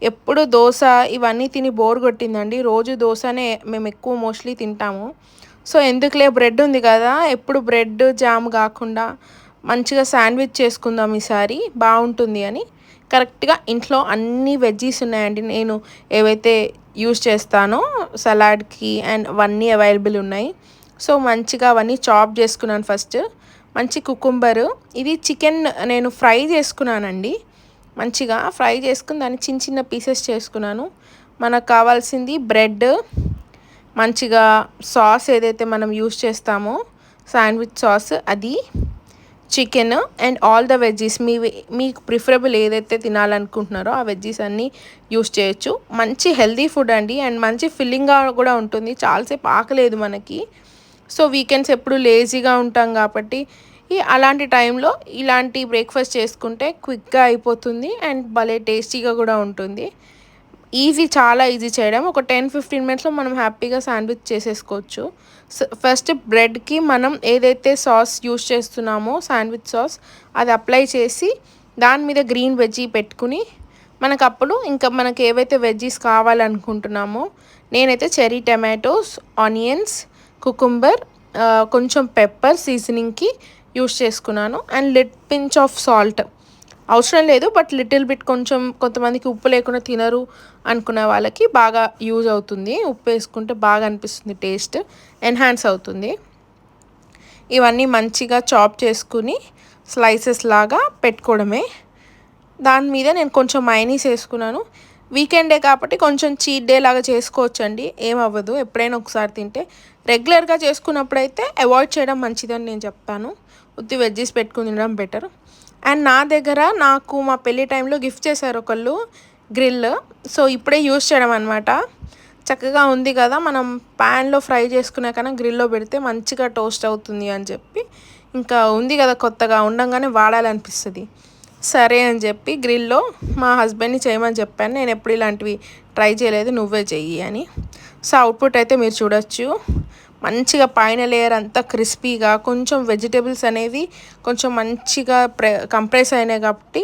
ఎప్పుడు దోస ఇవన్నీ తిని బోర్ కొట్టిందండి. రోజు దోసనే మేము ఎక్కువ మోస్ట్‌లీ తింటాము. సో, ఎందుకులే బ్రెడ్ ఉంది కదా! ఎప్పుడు బ్రెడ్, జామ్ గాకుండా మంచిగా శాండ్‌విచ్ చేసుకుందాం ఈసారి బావుంటుంది అని కరెక్ట్‌గా ఇంట్లో అన్ని వెజ్జీస్ ఉన్నాయండి. నేను ఏవైతే యూజ్ చేస్తానో సలాడ్‌కి అండ్ అవన్నీ అవైలబుల్ ఉన్నాయి. సో, మంచిగా అవన్నీ చాప్ చేసుకున్నాను ఫస్ట్. మంచి కుకుంబరు ఇది చికెన్ నేను ఫ్రై చేసుకున్నానండి. మంచిగా ఫ్రై చేసుకొని దాన్ని చిన్న చిన్న పీసెస్ చేసుకున్నాను. మనకు కావాల్సింది బ్రెడ్, మంచిగా సాస్ ఏదైతే మనం యూజ్ చేస్తామో శాండ్‌విచ్ సాస్ అది, chicken and all the veggies మీకు ప్రిఫరబుల్ ఏదైతే తినాలనుకుంటున్నారో ఆ వెజ్జీస్ అన్నీ యూజ్ చేయొచ్చు. మంచి హెల్తీ ఫుడ్ అండి అండ్ మంచి ఫిల్లింగ్‌గా కూడా ఉంటుంది. చాలాసేపు ఆకలేదు మనకి. సో, వీకెండ్స్ ఎప్పుడు లేజీగా ఉంటాం కాబట్టి అలాంటి టైంలో ఇలాంటి బ్రేక్‌ఫాస్ట్ చేసుకుంటే క్విక్‌గా అయిపోతుంది అండ్ భలే టేస్టీగా కూడా ఉంటుంది. ఈజీ, చాలా ఈజీ చేయడం. ఒక 10-15 మినిట్స్‌లో మనం హ్యాపీగా శాండ్‌విచ్ చేసేసుకోవచ్చు. ఫస్ట్ బ్రెడ్‌కి మనం ఏదైతే సాస్ యూజ్ చేస్తున్నామో శాండ్‌విచ్ సాస్ అది అప్లై చేసి దాని మీద గ్రీన్ వెజ్జీ పెట్టుకుని మనకప్పుడు ఇంకా మనకి ఏవైతే వెజ్జీస్ కావాలనుకుంటున్నామో నేనైతే చెర్రీ టమాటోస్, ఆనియన్స్, కుకుంబర్, కొంచెం పెప్పర్ సీజనింగ్‌కి యూజ్ చేసుకున్నాను అండ్ పించ్ ఆఫ్ సాల్ట్. అవసరం లేదు బట్ లిటిల్ బిట్ కొంచెం కొంతమందికి ఉప్పు లేకుండా తినరు అనుకునే వాళ్ళకి బాగా యూజ్ అవుతుంది. ఉప్పు వేసుకుంటే బాగా అనిపిస్తుంది, టేస్ట్ ఎన్హాన్స్ అవుతుంది. ఇవన్నీ మంచిగా చాప్ చేసుకుని స్లైసెస్ లాగా పెట్టుకోవడమే. దాని మీద నేను కొంచెం మయోనీస్ వేసుకున్నాను. వీకెండే కాబట్టి కొంచెం చీట్ డే లాగా చేసుకోవచ్చండి, ఏమవ్వదు. ఎప్పుడైనా ఒకసారి తింటే. రెగ్యులర్గా చేసుకున్నప్పుడైతే అవాయిడ్ చేయడం మంచిదని నేను చెప్తాను. ఉత్తి వెజ్జీస్ పెట్టుకుని తినడం బెటర్. అండ్ నా దగ్గర నాకు మా పెళ్ళి టైంలో గిఫ్ట్ చేశారు ఒకళ్ళు గ్రిల్. సో, ఇప్పుడే యూజ్ చేయడం అనమాట. చక్కగా ఉంది కదా, మనం ప్యాన్లో ఫ్రై చేసుకునే కన్నా గ్రిల్లో పెడితే మంచిగా టోస్ట్ అవుతుంది అని చెప్పి, ఇంకా ఉంది కదా కొత్తగా ఉండంగానే వాడాలనిపిస్తుంది. సరే అని చెప్పి గ్రిల్లో మా హస్బెండ్ని చేయమని చెప్పాను. నేను ఎప్పుడు ఇలాంటివి ట్రై చేయలేదు, నువ్వే చెయ్యి అని. సో, అవుట్పుట్ అయితే మీరు చూడొచ్చు. మంచిగా పైన లేయర్ అంతా క్రిస్పీగా, కొంచెం వెజిటేబుల్స్ అనేవి కొంచెం మంచిగా కంప్రెస్ అయినాయి కాబట్టి